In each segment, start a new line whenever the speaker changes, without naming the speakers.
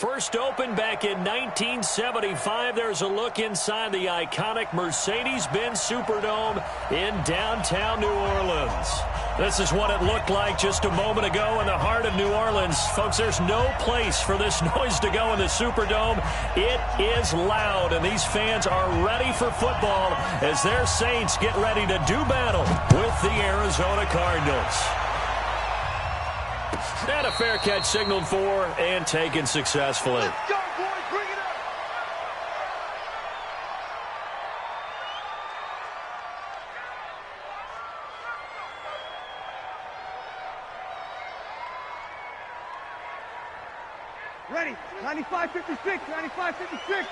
First opened back in 1975. There's a look inside the iconic Mercedes-Benz Superdome in downtown New Orleans. This is what it looked like just a moment ago in the heart of New Orleans. Folks, there's no place for this noise to go in the Superdome. It is loud, and these fans are ready for football as their Saints get ready to do battle with the Arizona Cardinals. And a fair catch signaled for and taken successfully.
Let's go, boys. Bring it up. Ready. 95-56. 95-56.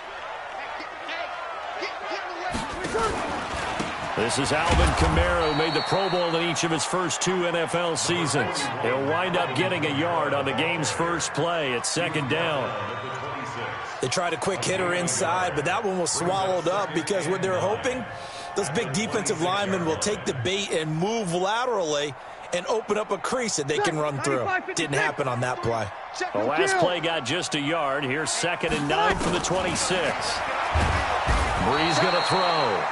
This is Alvin Kamara, who made the Pro Bowl in each of his first 2 NFL seasons. He'll wind up getting a yard on the game's first play at second down.
They tried a quick hitter inside, but that one was swallowed up because what they're hoping, those big defensive linemen will take the bait and move laterally and open up a crease that they can run through. Didn't happen on that play.
The last play got just a yard. Here's 2nd and 9 from the 26. Brees going to throw.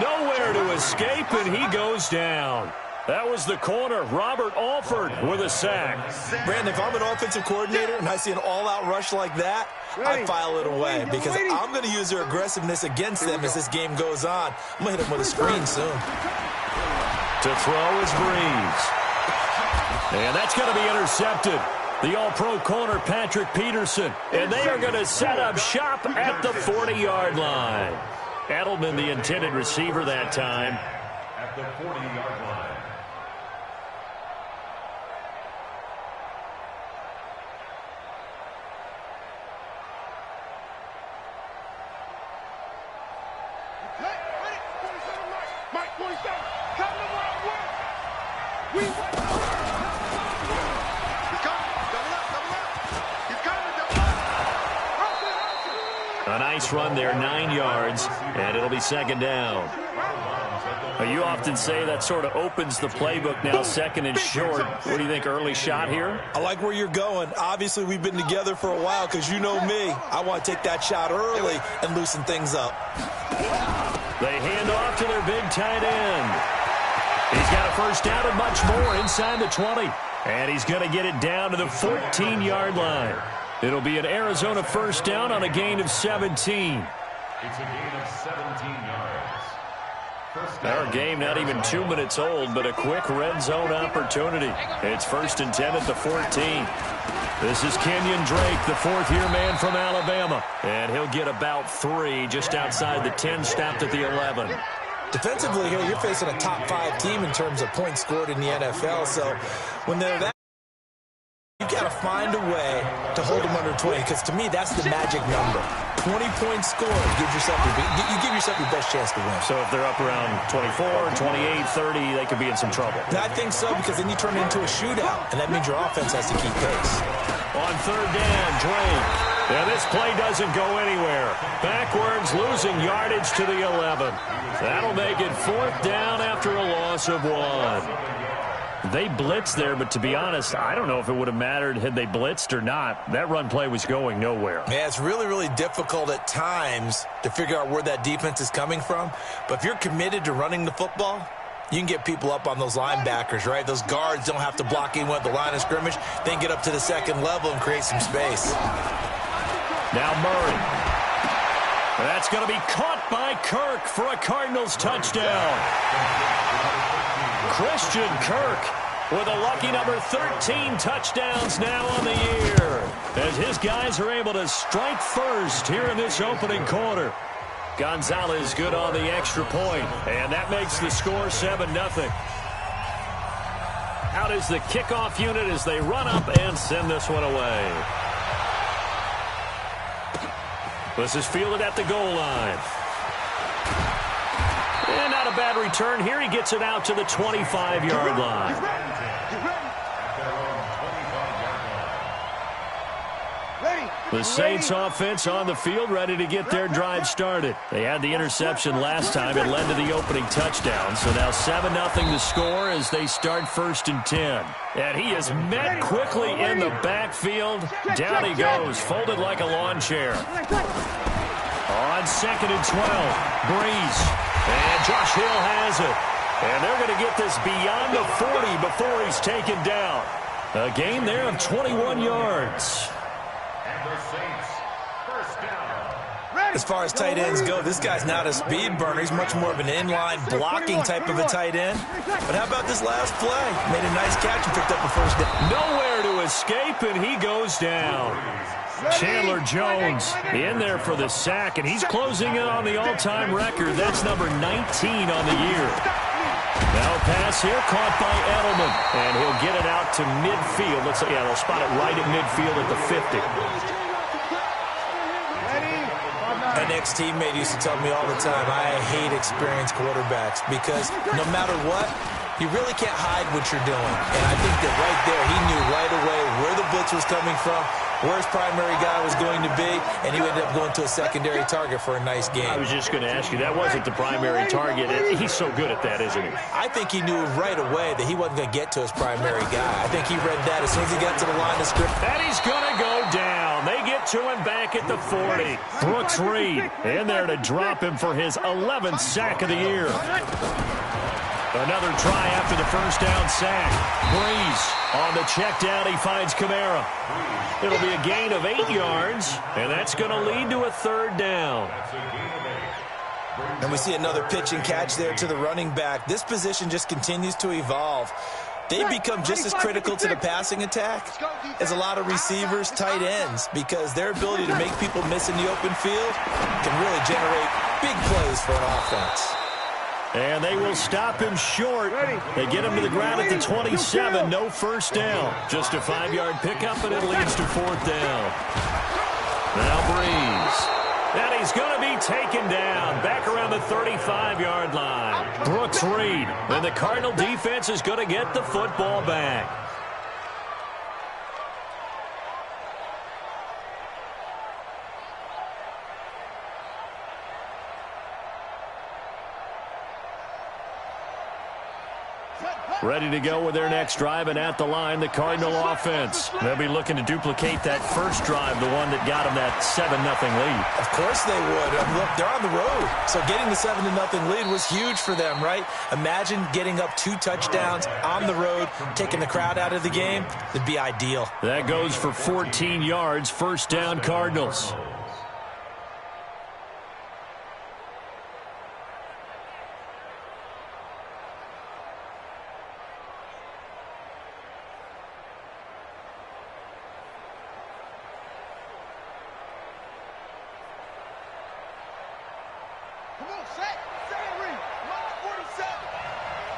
Nowhere to escape, and he goes down. That was the corner, Robert Alford, with a sack.
Brandon, if I'm an offensive coordinator and I see an all-out rush like that, I file it away because I'm going to use their aggressiveness against them as this game goes on. I'm going to hit them with a screen soon.
To throw is Brees. And that's going to be intercepted. The all-pro corner, Patrick Peterson. And they are going to set up shop at the 40-yard line. Edelman, the intended receiver that time.
At the 40-yard line.
Mike, 47. Come to round one. We went. He's coming. Double up. He's coming. Double up.
A nice run there, 9 yards, and it'll be second down. You often say that sort of opens the playbook now, 2nd and short. What do you think, early shot here?
I like where you're going. Obviously, we've been together for a while because you know me. I want to take that shot early and loosen things up.
They hand off to their big tight end. He's got a first down and much more inside the 20. And he's going to get it down to the 14-yard line. It'll be an Arizona first down on a gain of 17.
It's a gain of 17 yards.
Our game not even 2 minutes old, but a quick red zone opportunity. It's 1st and 10 at the 14. This is Kenyon Drake, the 4th-year man from Alabama. And he'll get about 3 just outside the 10, stopped at the 11.
Defensively here, you're facing a top 5 team in terms of points scored in the NFL. So when they're that, you've got to find a way to hold them under 20, because to me, that's the magic number. 20 points scored, you give yourself your best chance to win.
So if they're up around 24, 28, 30, they could be in some trouble.
I think so, because then you turn it into a shootout, and that means your offense has to keep pace.
On 3rd down, Drake. And this play doesn't go anywhere. Backwards, losing yardage to the 11. That'll make it 4th down after a loss of 1. They blitzed there, but to be honest, I don't know if it would have mattered had they blitzed or not. That run play was going nowhere.
Yeah, it's really, really difficult at times to figure out where that defense is coming from. But if you're committed to running the football, you can get people up on those linebackers, right? Those guards don't have to block anyone at the line of scrimmage. They can get up to the 2nd level and create some space.
Now Murray. That's going to be caught by Kirk for a Cardinals touchdown. Christian Kirk with a lucky number 13 touchdowns now on the year, as his guys are able to strike first here in this opening quarter. Gonzalez good on the extra point, and that makes the score 7-0. Out is the kickoff unit as they run up and send this one away. This is fielded at the goal line. And not a bad return here. He gets it out to the 25-yard line. The Saints offense on the field, ready to get their drive started. They had the interception last time. It led to the opening touchdown. So now 7-0 to score as they start 1st and 10. And he is met quickly in the backfield. Down he goes, folded like a lawn chair. On 2nd and 12, Breeze. And Josh Hill has it. And they're going to get this beyond the 40 before he's taken down. A gain there of 21 yards.
As far as tight ends go, this guy's not a speed burner. He's much more of an inline blocking type of a tight end. But how about this last play? Made a nice catch and picked up a first down.
Nowhere to escape, and he goes down. Chandler Jones in there for the sack, and he's closing in on the all-time record. That's number 19 on the year. Now a pass here, caught by Edelman, and he'll get it out to midfield. Let's say, yeah, they'll spot it right at midfield at the 50.
An ex-teammate used to tell me all the time, I hate experienced quarterbacks because no matter what, you really can't hide what you're doing. And I think that right there, he knew right away where the blitz was coming from, where his primary guy was going to be, and he ended up going to a secondary target for a nice game.
I was just going to ask you, that wasn't the primary target. He's so good at that, isn't he?
I think he knew right away that he wasn't going to get to his primary guy. I think he read that as soon as he got to the line of scrimmage.
And he's going to go down. They get to him back at the 40. Brooks Reed in there to drop him for his 11th sack of the year. Another try after the first down sack. Breeze on the check down. He finds Kamara. It'll be a gain of 8 yards, and that's going to lead to a 3rd down.
And we see another pitch and catch there to the running back. This position just continues to evolve. They become just as critical to the passing attack as a lot of receivers, tight ends, because their ability to make people miss in the open field can really generate big plays for an offense.
And they will stop him short. They get him to the ground at the 27. No first down. Just a 5-yard pickup, and it leads to 4th down. Now Breeze. And he's going to be taken down back around the 35-yard line. Brooks Reed. And the Cardinal defense is going to get the football back. Ready to go with their next drive, and at the line, the Cardinal offense. They'll be looking to duplicate that first drive, the one that got them that 7-0 lead.
Of course they would. Look, they're on the road, so getting the 7-0 lead was huge for them, right? Imagine getting up 2 touchdowns on the road, taking the crowd out of the game. It'd be ideal.
That goes for 14 yards, first down Cardinals.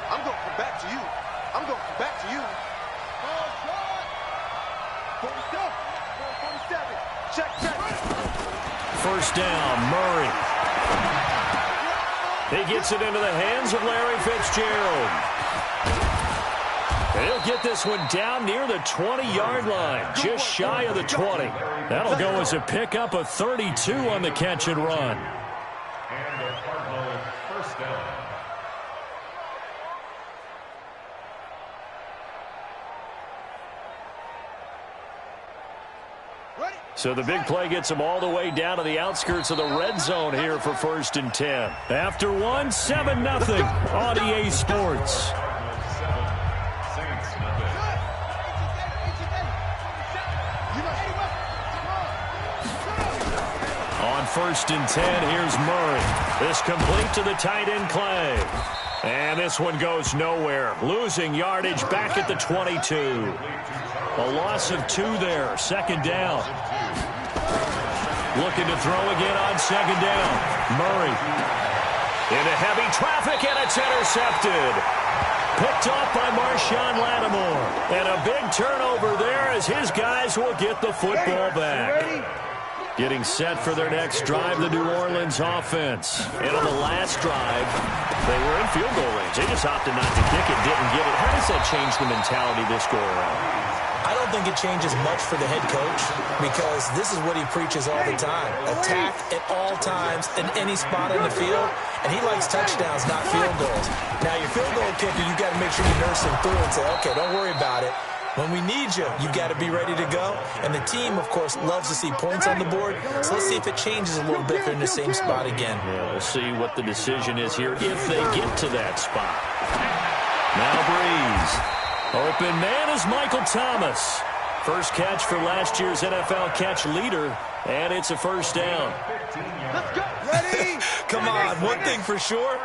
I'm going to come back to you. I'm going to come back to you. 47. Check.
First down, Murray. He gets it into the hands of Larry Fitzgerald. He'll get this one down near the 20-yard line, just shy of the 20. That'll go as a pickup of 32 on the catch and run.
And the Cardinal first down.
So the big play gets them all the way down to the outskirts of the red zone here for 1st and 10. After one, 7-0 on EA Sports. On 1st and 10, here's Murray. This complete to the tight end Clay. And this one goes nowhere. Losing yardage back at the 22. A loss of 2 there. 2nd down. Looking to throw again on 2nd down. Murray. Into heavy traffic, and it's intercepted. Picked off by Marshawn Lattimore. And a big turnover there as his guys will get the football back. Getting set for their next drive, the New Orleans offense. And on the last drive, they were in field goal range. They just opted not to kick it, didn't get it. How does that change the mentality this go around?
I don't don't think it changes much for the head coach because this is what he preaches all the time. Attack at all times in any spot on the field, and he likes touchdowns, not field goals. Now, your field goal kicker, you got to make sure you nurse him through and say, okay, don't worry about it. When we need you, you've got to be ready to go. And the team, of course, loves to see points on the board. So let's see if it changes a little bit if they're in the same spot again.
Yeah, we'll see what the decision is here if they get to that spot. Now Breeze. Open man is Michael Thomas. First catch for last year's NFL catch leader, and it's a first down.
Let's go. Ready?
Come on, one thing for sure,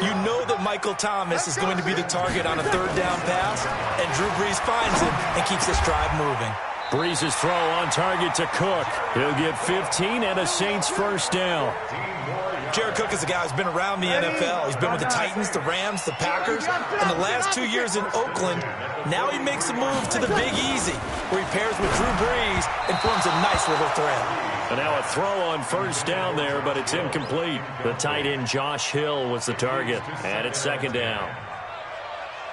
you know that Michael Thomas is going to be the target on a third down pass, and Drew Brees finds him and keeps this drive moving.
Brees' throw on target to Cook. He'll get 15 and a Saints first down.
Jared Cook is a guy who's been around the NFL. He's been with the Titans, the Rams, the Packers. In the last 2 years in Oakland, now he makes a move to the Big Easy, where he pairs with Drew Brees and forms a nice little thread.
And now a throw on first down there, but it's incomplete. The tight end Josh Hill was the target, and it's second down.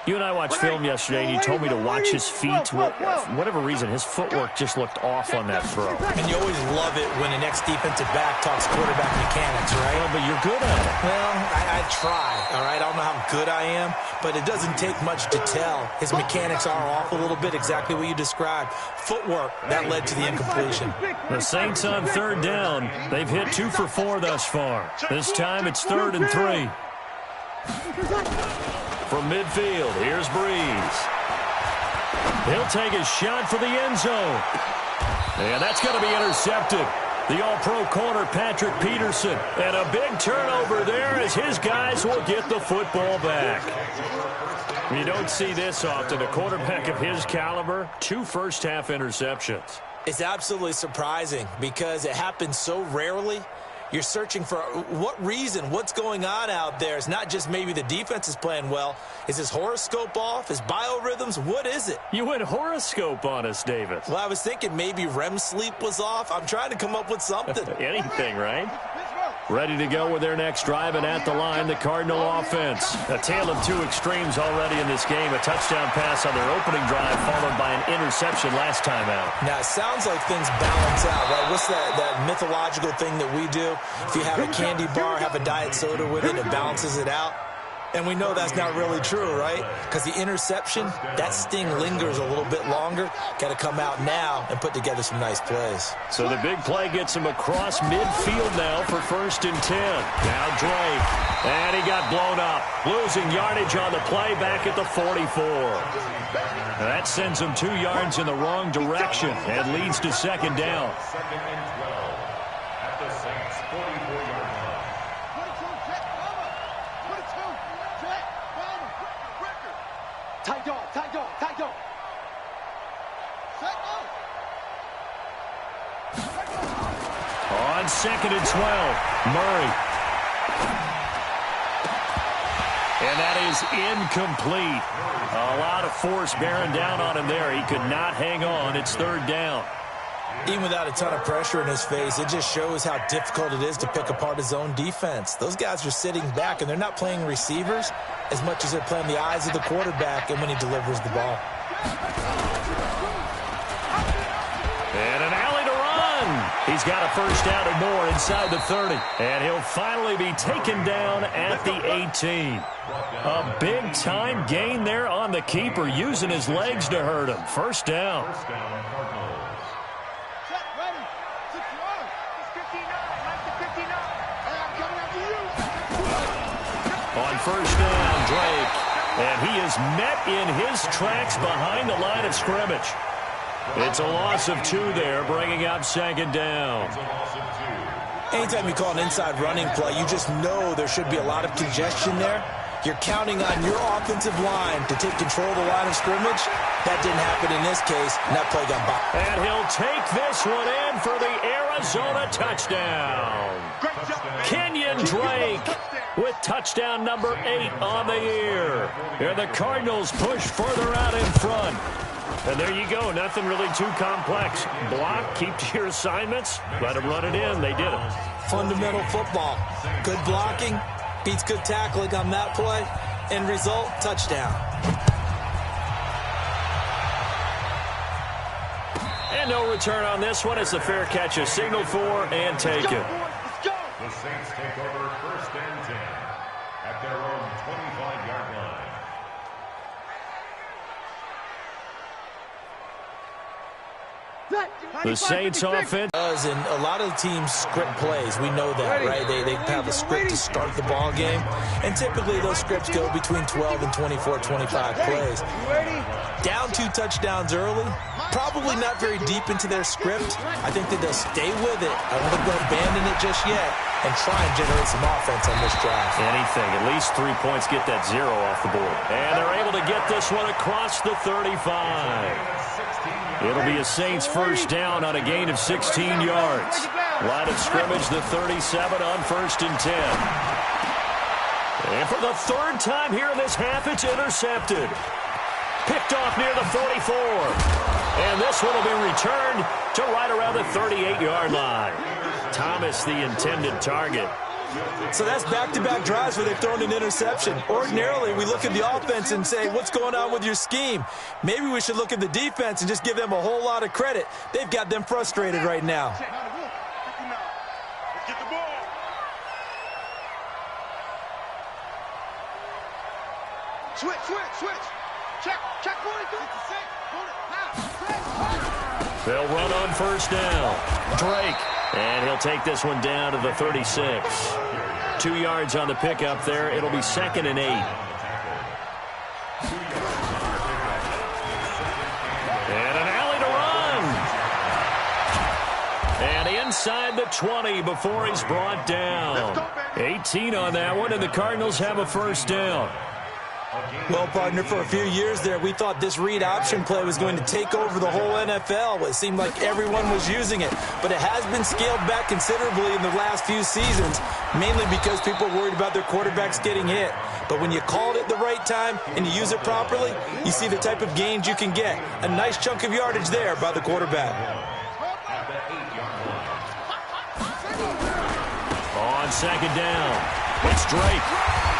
You and I watched film yesterday, and you told me to watch his feet. For whatever reason, his footwork just looked off on that throw.
And you always love it when an ex-defensive back talks quarterback mechanics, right?
Well, but you're good at it.
Well, I try, all right? I don't know how good I am, but it doesn't take much to tell. His mechanics are off a little bit, exactly what you described. Footwork, that led to the incompletion.
The Saints on third down. They've hit 2 for 4 thus far. This time it's 3rd and 3. From midfield, here's Brees. He'll take a shot for the end zone. And that's going to be intercepted. The all-pro corner, Patrick Peterson. And a big turnover there as his guys will get the football back. You don't see this often. A quarterback of his caliber, 2 first-half interceptions.
It's absolutely surprising because it happens so rarely. You're searching for what reason, what's going on out there. It's not just maybe the defense is playing well. Is his horoscope off? His biorhythms? What is it?
You went horoscope on us, David.
Well, I was thinking maybe REM sleep was off. I'm trying to come up with something.
Anything, right? Ready to go with their next drive, and at the line, the Cardinal offense. A tale of 2 extremes already in this game. A touchdown pass on their opening drive, followed by an interception last time out.
Now, it sounds like things balance out, right? What's that mythological thing that we do? If you have a candy bar, have a diet soda with it, it balances it out. And we know that's not really true, right? Because the interception, that sting lingers a little bit longer. Got to come out now and put together some nice plays.
So the big play gets him across midfield now for 1st and 10. Now Drake. And he got blown up. Losing yardage on the play back at the 44. That sends him 2 yards in the wrong direction and leads to 2nd down.
2nd and 12 at the Saints' 44-yard line.
Tight dog, tight dog, tight dog.
On 2nd and 12, Murray. And that is incomplete. A lot of force bearing down on him there. He could not hang on. It's 3rd down.
Even without a ton of pressure in his face, it just shows how difficult it is to pick apart his own defense. Those guys are sitting back, and they're not playing receivers as much as they're playing the eyes of the quarterback and when he delivers the ball.
And an alley to run. He's got a first down and more inside the 30. And he'll finally be taken down at the 18. A big-time gain there on the keeper, using his legs to hurt him. First down.
First down, Cardinals.
On first down, Drake. And he is met in his tracks behind the line of scrimmage. It's a loss of 2 there, bringing up 2nd down.
Anytime you call an inside running play, you just know there should be a lot of congestion there. You're counting on your offensive line to take control of the line of scrimmage. That didn't happen in this case, and that play got by.
And he'll take this one in for the Arizona touchdown. Kenyon Drake with touchdown number 8 on the year. And the Cardinals push further out in front. And there you go. Nothing really too complex. Block, keep to your assignments, let them run it in. They did it.
Fundamental football. Good blocking beats good tackling on that play. End result, touchdown.
And no return on this one as the fair catch is signaled for and taken.
The Saints take over 1st and 10 at their own 25-yard line.
The Saints offense.
And a lot of teams script plays. We know that, right? They have a script to start the ball game. And typically those scripts go between 12 and 24, 25 plays. Down 2 touchdowns early. Probably not very deep into their script. I think that they'll stay with it. I don't think they'll abandon it just yet and try and generate some offense on this drive.
Anything. At least 3 points. Get that 0 off the board. And they're able to get this one across the 35. It'll be a Saints first down on a gain of 16 yards. Line of scrimmage, the 37 on 1st and 10. And for the 3rd time here in this half, it's intercepted. Picked off near the 44. And this one will be returned to right around the 38-yard line. Thomas, the intended target.
So that's back-to-back drives where they've thrown an interception. Ordinarily, we look at the offense and say, what's going on with your scheme? Maybe we should look at the defense and just give them a whole lot of credit. They've got them frustrated right now.
Let's get the ball. Switch. Check 42.
They'll run on 1st down. Drake. And he'll take this one down to the 36. 2 yards on the pickup there. It'll be 2nd and 8. And an alley to run. And inside the 20 before he's brought down. 18 on that one, and the Cardinals have a 1st down.
Well, partner, for a few years there, we thought this read option play was going to take over the whole NFL. It seemed like everyone was using it, but it has been scaled back considerably in the last few seasons, mainly because people are worried about their quarterbacks getting hit. But when you call it at the right time and you use it properly, you see the type of gains you can get. A nice chunk of yardage there by the quarterback.
On 2nd down, it's Drake.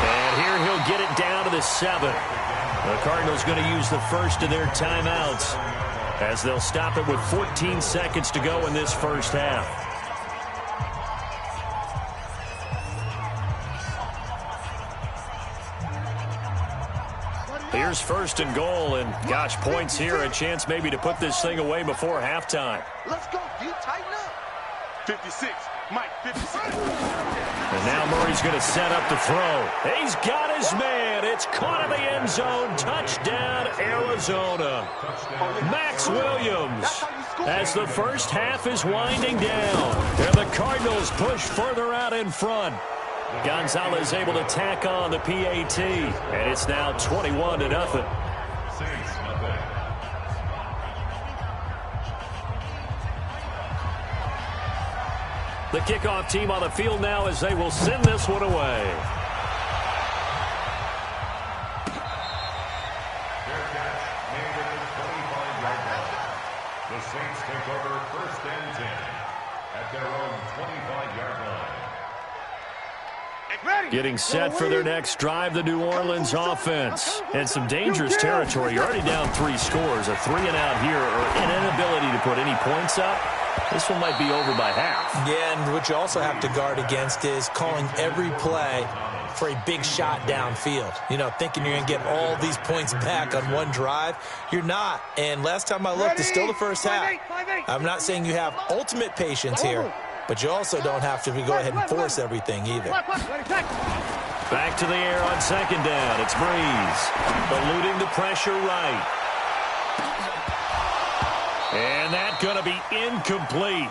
And here he'll get it down to the 7. The Cardinals going to use the first of their timeouts as they'll stop it with 14 seconds to go in this first half. Here's 1st and goal, and gosh, points here, a chance maybe to put this thing away before halftime.
Let's go, you tighten up. 56, Mike, 56.
And now Murray's going to set up the throw. He's got his man. It's caught in the end zone. Touchdown, Arizona. Max Williams as the first half is winding down. And the Cardinals push further out in front. Gonzalez able to tack on the PAT. And it's now 21-0. The kickoff team on the field now as they will send this one away.
Fair catch made at the 25-yard line. The Saints take over 1st and 10 at their own 25-yard line.
Getting set for their next drive, the New Orleans offense. And some dangerous territory. You're already down 3 scores. A 3-and-out here or an inability to put any points up. This one might be over by half.
Yeah, and what you also have to guard against is calling every play for a big shot downfield. You know, thinking you're going to get all these points back on one drive. You're not. And last time I looked, it's still the first half. I'm not saying you have ultimate patience here, but you also don't have to go ahead and force everything either.
Back to the air on 2nd down. It's Breeze. Eluding the pressure right. And that's going to be incomplete.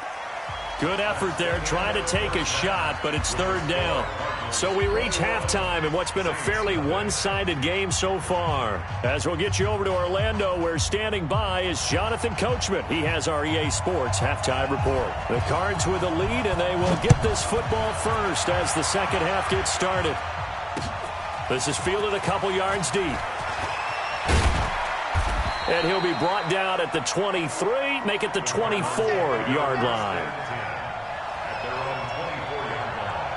Good effort there trying to take a shot, but it's 3rd down. So we reach halftime in what's been a fairly one-sided game so far. As we'll get you over to Orlando, where standing by is Jonathan Coachman. He has our EA Sports halftime report. The Cards with the lead, and they will get this football first as the second half gets started. This is fielded a couple yards deep. And he'll be brought down at the 23, make it the 24-yard line.
At their own 24-yard line.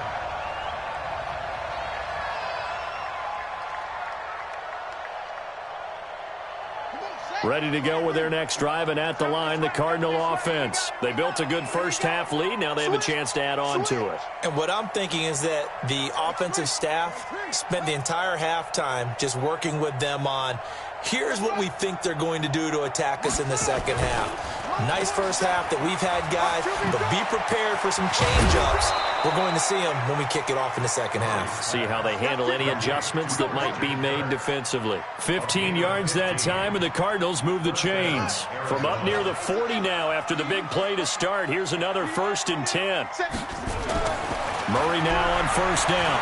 Come on, Saints.
Ready to go with their next drive, and at the line, the Cardinal offense. They built a good first-half lead. Now they have a chance to add on to it.
And what I'm thinking is that the offensive staff spent the entire halftime just working with them on, here's what we think they're going to do to attack us in the second half. Nice first half that we've had, guys, but be prepared for some change-ups. We're going to see them when we kick it off in the second half.
See how they handle any adjustments that might be made defensively. 15 yards that time, and the Cardinals move the chains. From up near the 40 now after the big play to start, here's another 1st and 10. Murray now on first down.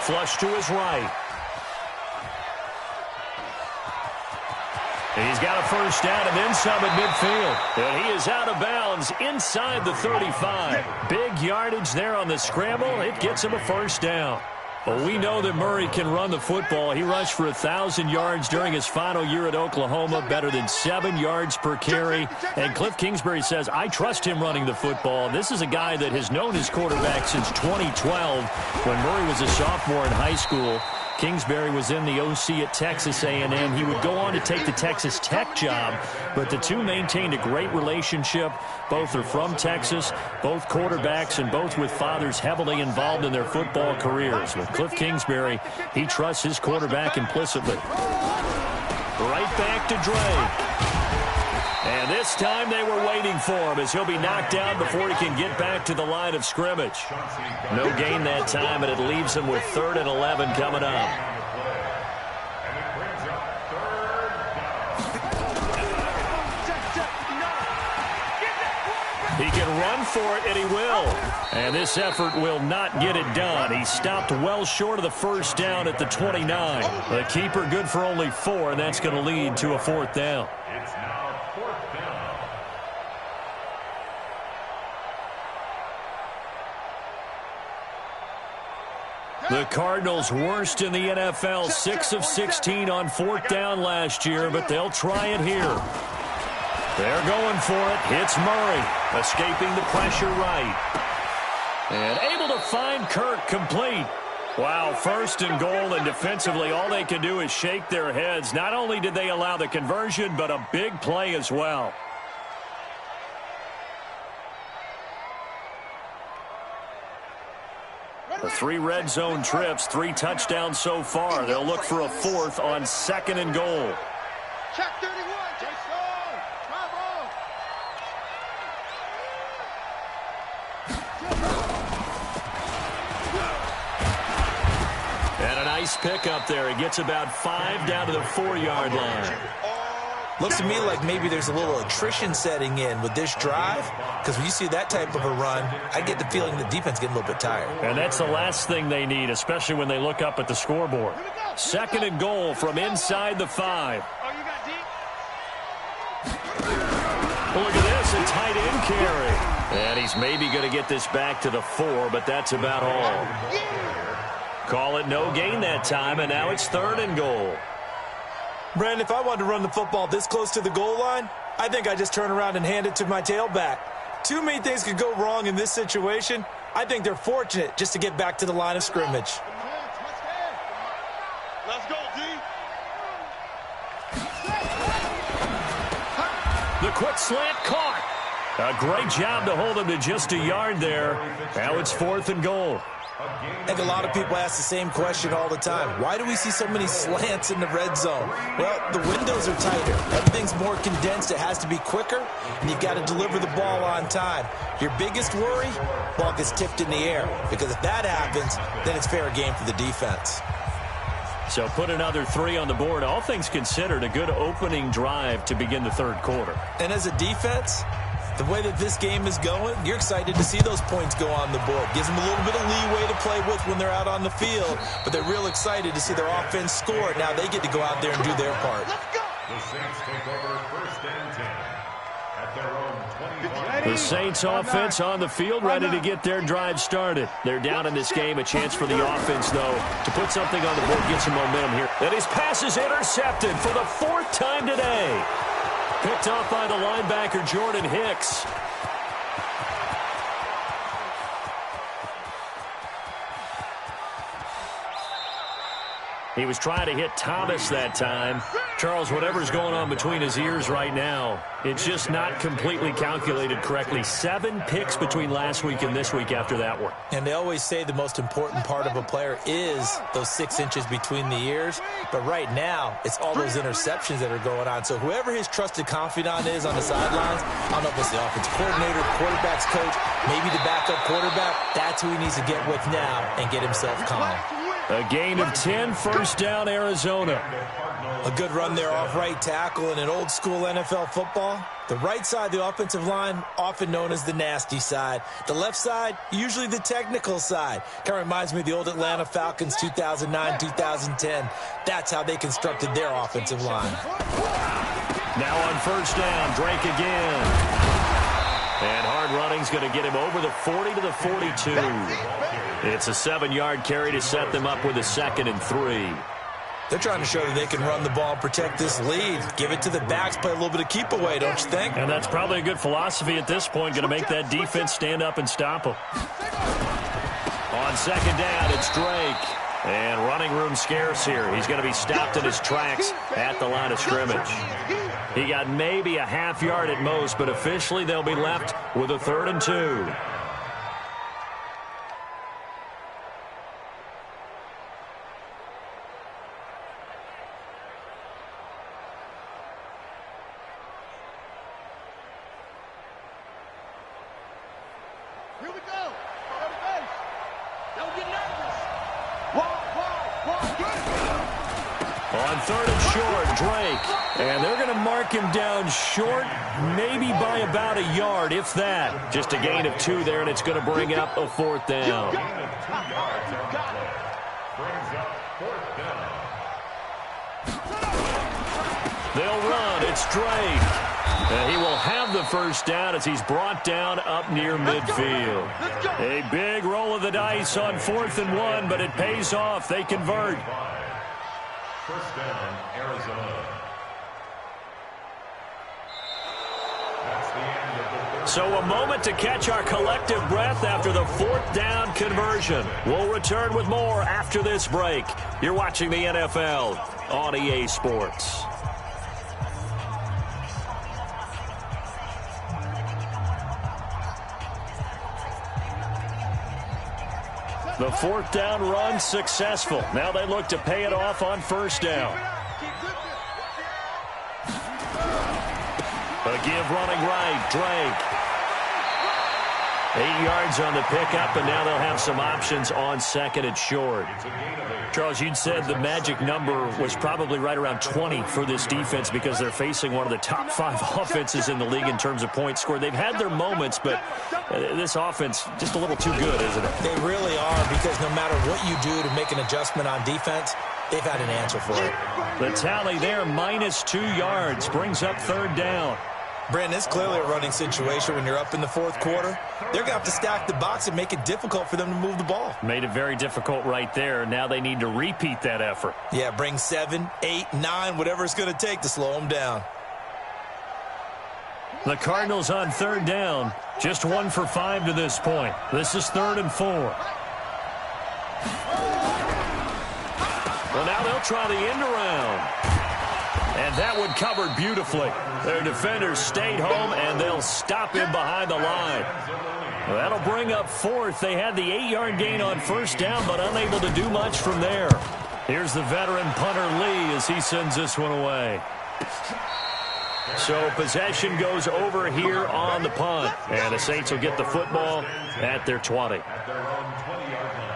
Flush to his right. He's got a first down and then some at midfield. And he is out of bounds inside the 35. Big yardage there on the scramble. It gets him a first down. Well, we know that Murray can run the football. He rushed for 1,000 yards during his final year at Oklahoma, better than 7 yards per carry. And Cliff Kingsbury says, I trust him running the football. This is a guy that has known his quarterback since 2012 when Murray was a sophomore in high school. Kingsbury was in the OC at Texas A&M. He would go on to take the Texas Tech job, but the two maintained a great relationship. Both are from Texas, both quarterbacks, and both with fathers heavily involved in their football careers. With Cliff Kingsbury, he trusts his quarterback implicitly. Right back to Drake. And this time they were waiting for him as he'll be knocked down before he can get back to the line of scrimmage. No gain that time, and it leaves him with 3rd and 11 coming up. He can run for it, and he will. And this effort will not get it done. He stopped well short of the first down at the 29. The keeper good for only 4, and that's going to lead to a 4th down.
It's now 4th down.
The Cardinals worst in the NFL, 6 of 16 on 4th down last year, but they'll try it here. They're going for it. Hits Murray, escaping the pressure right. And able to find Kirk complete. Wow, 1st and goal, and defensively all they can do is shake their heads. Not only did they allow the conversion, but a big play as well. The 3 red zone trips, 3 touchdowns so far. They'll look for a 4th on 2nd and goal.
Check 31.
And a nice pick up there. He gets about 5 down to the 4-yard line.
Looks to me like maybe there's a little attrition setting in with this drive, because when you see that type of a run, I get the feeling the defense getting a little bit tired.
And that's the last thing they need, especially when they look up at the scoreboard. 2nd and goal from inside the 5. Look at this, a tight end carry. And he's maybe going to get this back to the 4, but that's about all. Call it no gain that time, and now it's 3rd and goal.
Brandon, if I wanted to run the football this close to the goal line, I think I just turn around and hand it to my tailback. Too many things could go wrong in this situation. I think they're fortunate just to get back to the line of scrimmage.
Let's go, D.
The quick slant caught. A great job to hold him to just a yard there. Now it's 4th and goal.
I think a lot of people ask the same question all the time. Why do we see so many slants in the red zone? Well, the windows are tighter. Everything's more condensed. It has to be quicker, and you've got to deliver the ball on time. Your biggest worry? Ball gets tipped in the air, because if that happens, then it's fair game for the defense.
So put another 3 on the board. All things considered, a good opening drive to begin the 3rd quarter.
And as a defense, the way that this game is going, you're excited to see those points go on the board. Gives them a little bit of leeway to play with when they're out on the field, but they're real excited to see their offense score. Now they get to go out there and do their part.
The Saints take over 1st and 10 at their own 25.
The Saints offense on the field, ready to get their drive started. They're down in this game. A chance for the offense, though, to put something on the board, get some momentum here. And his pass is intercepted for the 4th time today. Picked off by the linebacker, Jordan Hicks. He was trying to hit Thomas that time. Charles, whatever's going on between his ears right now, it's just not completely calculated correctly. 7 picks between last week and this week after that one.
And they always say the most important part of a player is those 6 inches between the ears. But right now, it's all those interceptions that are going on. So whoever his trusted confidant is on the sidelines, I don't know if it's the offensive coordinator, quarterback's coach, maybe the backup quarterback, that's who he needs to get with now and get himself calm.
A gain of 10, first down, Arizona.
A good run there off right tackle in an old school NFL football. The right side of the offensive line, often known as the nasty side. The left side, usually the technical side. Kind of reminds me of the old Atlanta Falcons 2009, 2010. That's how they constructed their offensive line.
Now on first down, Drake again. And hard running's going to get him over the 40 to the 42. It's a 7-yard carry to set them up with a 2nd and 3.
They're trying to show that they can run the ball and protect this lead. Give it to the backs, play a little bit of keep away, don't you think?
And that's probably a good philosophy at this point, going to make that defense stand up and stop them. On second down, it's Drake. And running room scarce here. He's going to be stopped in his tracks at the line of scrimmage. He got maybe a half yard at most, but officially they'll be left with a 3rd and 2.
Here we go. Don't get nervous.
On 3rd and short, Drake. And they're going to mark him down short, maybe by about a yard, if that. Just a gain of 2 there, and it's going to bring up a 4th down. They'll run. It's Drake. And he will have the first down as he's brought down up near midfield. A big roll of the dice on 4th and 1, but it pays off. They convert.
First down, Arizona. That's the end of the third.
So a moment to catch our collective breath after the 4th down conversion. We'll return with more after this break. You're watching the NFL on EA Sports. The 4th down run successful. Now they look to pay it off on first down. A give running right, Drake. 8 yards on the pickup, and now they'll have some options on 2nd and short. Charles, you'd said the magic number was probably right around 20 for this defense because they're facing one of the top 5 offenses in the league in terms of points scored. They've had their moments, but this offense just a little too good, isn't it?
They really are, because no matter what you do to make an adjustment on defense, they've had an answer for it.
The tally there, minus 2 yards, brings up 3rd down.
Brandon, it's clearly a running situation when you're up in the 4th quarter. They're going to have to stack the box and make it difficult for them to move the ball.
Made it very difficult right there. Now they need to repeat that effort.
Yeah, bring 7, 8, 9, whatever it's going to take to slow them down.
The Cardinals on 3rd down. Just 1 for 5 to this point. This is 3rd and 4. Well, now they'll try the end around. And that one covered beautifully. Their defenders stayed home, and they'll stop him behind the line. Well, that'll bring up 4th. They had the 8-yard gain on first down, but unable to do much from there. Here's the veteran punter Lee as he sends this one away. So possession goes over here on the punt. And the Saints will get the football at their 20.
At their own 20-yard line.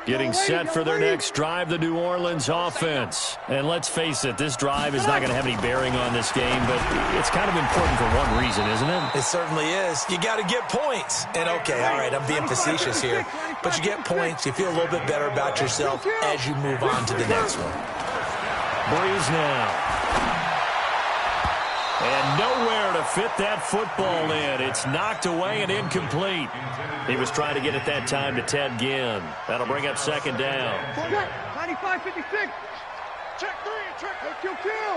Getting set for their next drive, the New Orleans offense. And let's face it, this drive is not going to have any bearing on this game, but it's kind of important for one reason, isn't it?
It certainly is. You got to get points. And, okay, all right, I'm being facetious here. But you get points, you feel a little bit better about yourself as you move on to the next one.
Breeze now. And nowhere to fit that football in. It's knocked away and incomplete. He was trying to get it that time to Ted Ginn. That'll bring up 2nd down.
95-56. Check 3. Check. Kill.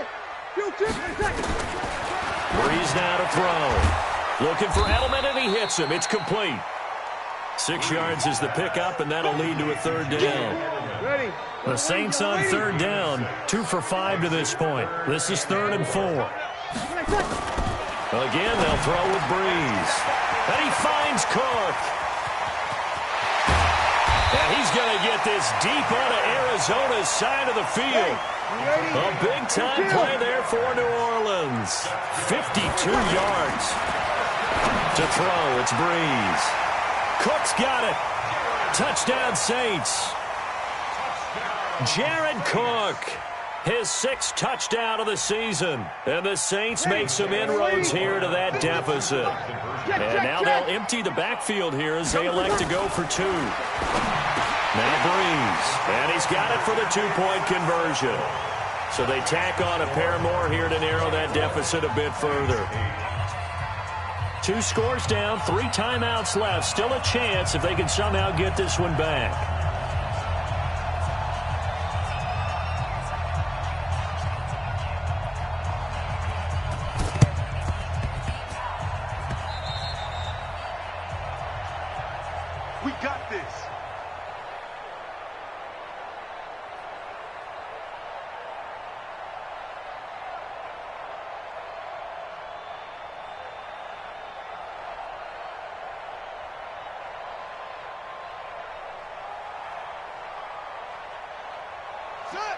Breeze now to throw. Looking for Edelman, and he hits him. It's complete. 6 yards is the pickup, and that'll lead to a third down. The Saints on third down, 2 for 5 to this point. This is 3rd and 4. Again, they'll throw with Breeze. And he finds Cook. And he's going to get this deep onto Arizona's side of the field. A big-time play there for New Orleans. 52 yards to throw. It's Breeze. Cook's got it. Touchdown, Saints. Jared Cook, his 6th touchdown of the season. And the Saints make some inroads here to that deficit. And now they'll empty the backfield here as they elect to go for 2. Now Breeze, and he's got it for the 2-point conversion. So they tack on a pair more here to narrow that deficit a bit further. 2 scores down, 3 timeouts left. Still a chance if they can somehow get this one back.
We got this.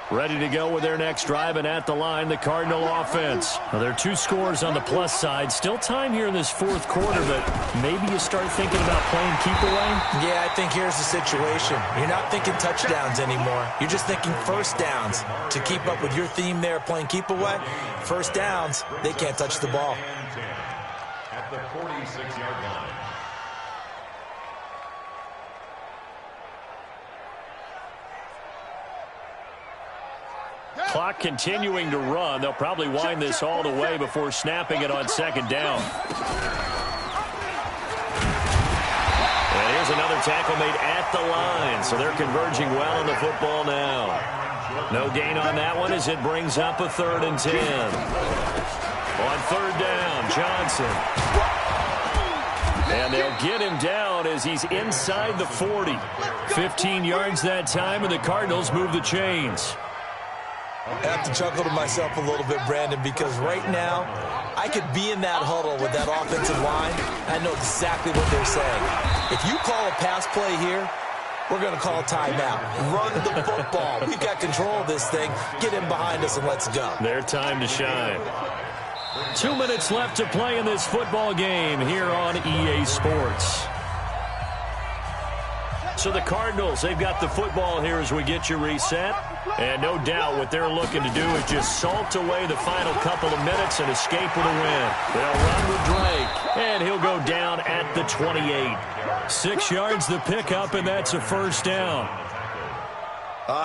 Ready to go with their next drive, and at the line, the Cardinal offense. Well, there are 2 scores on the plus side. Still time here in this 4th quarter, but maybe you start thinking about playing keep away?
Yeah, I think here's the situation. You're not thinking touchdowns anymore. You're just thinking first downs. To keep up with your theme there, playing keep away, first downs, they can't touch the ball.
At the 46-yard line.
Clock continuing to run. They'll probably wind this all the way before snapping it on 2nd down. And here's another tackle made at the line. So they're converging well on the football now. No gain on that one as it brings up a 3rd and 10. On 3rd down, Johnson. And they'll get him down as he's inside the 40. 15 yards that time, and the Cardinals move the chains.
I have to chuckle to myself a little bit, Brandon, because right now, I could be in that huddle with that offensive line. I know exactly what they're saying. If you call a pass play here, we're going to call a timeout. Run the football. We've got control of this thing. Get in behind us and let's go.
Their time to shine. 2 minutes left to play in this football game here on EA Sports. So the Cardinals, they've got the football here as we get you reset. And no doubt what they're looking to do is just salt away the final couple of minutes and escape with a win. They'll run with Drake, and he'll go down at the 28. 6 yards the pickup, and that's a first down.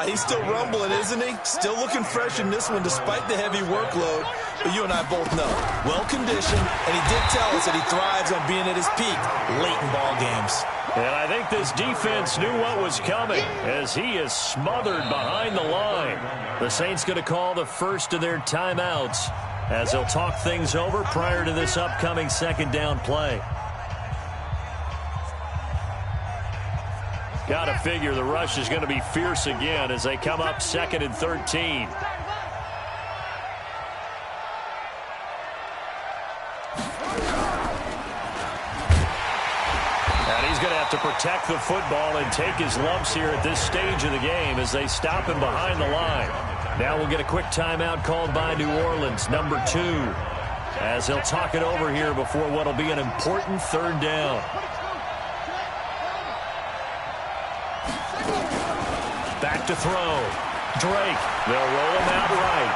He's still rumbling, isn't he? Still looking fresh in this one despite the heavy workload. But you and I both know, well-conditioned, and he did tell us that he thrives on being at his peak late in ball games.
And I think this defense knew what was coming as he is smothered behind the line. The Saints going to call the first of their timeouts as they'll talk things over prior to this upcoming 2nd down play. Got to figure the rush is going to be fierce again as they come up 2nd and 13. And he's going to have to protect the football and take his lumps here at this stage of the game as they stop him behind the line. Now we'll get a quick timeout called by New Orleans, number 2, as they'll talk it over here before what will be an important 3rd down. Back to throw. Drake. They'll roll him out right.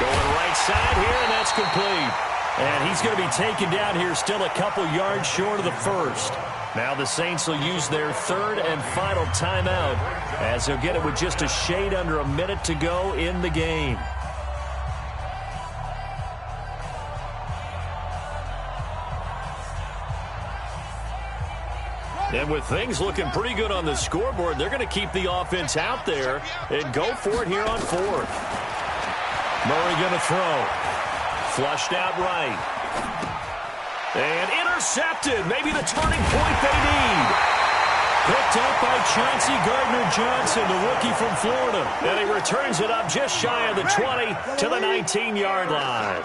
Going right side here, and that's complete. And he's going to be taken down here still a couple yards short of the first. Now the Saints will use their 3rd and final timeout as they'll get it with just a shade under a minute to go in the game. And with things looking pretty good on the scoreboard, they're going to keep the offense out there and go for it here on 4th. Murray going to throw. Flushed out right. And intercepted. Maybe the turning point they need. Picked up by Chauncey Gardner-Johnson, the rookie from Florida. And he returns it up just shy of the 20 to the 19-yard line.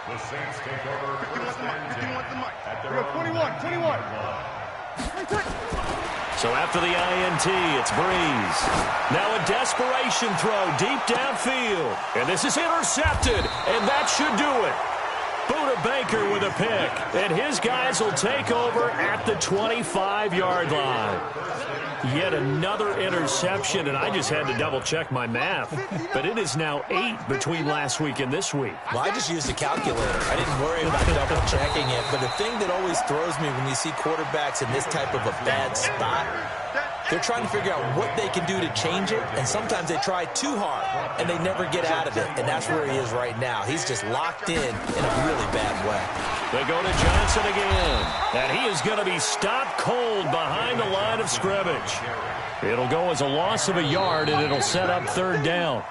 The Saints take over first and 10 at their
21.
So after the INT, it's Breeze. Now a desperation throw deep downfield. And this is intercepted, and that should do it. Buda Baker with a pick, and his guys will take over at the 25-yard line. Yet another interception, and I just had to double-check my math. But it is now 8 between last week and this week.
Well, I just used a calculator. I didn't worry about double-checking it. But the thing that always throws me when you see quarterbacks in this type of a bad spot, they're trying to figure out what they can do to change it, and sometimes they try too hard, and they never get out of it, and that's where he is right now. He's just locked in a really bad way.
They go to Johnson again, and he is going to be stopped cold behind the line of scrimmage. It'll go as a loss of a yard, and it'll set up third down.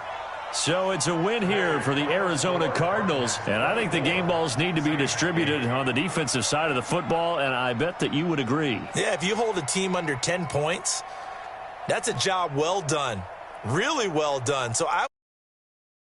So it's a win here for the Arizona Cardinals, and I think the game balls need to be distributed on the defensive side of the football, and I bet that you would agree.
Yeah, if you hold a team under 10 points, that's a job well done, really well done. So I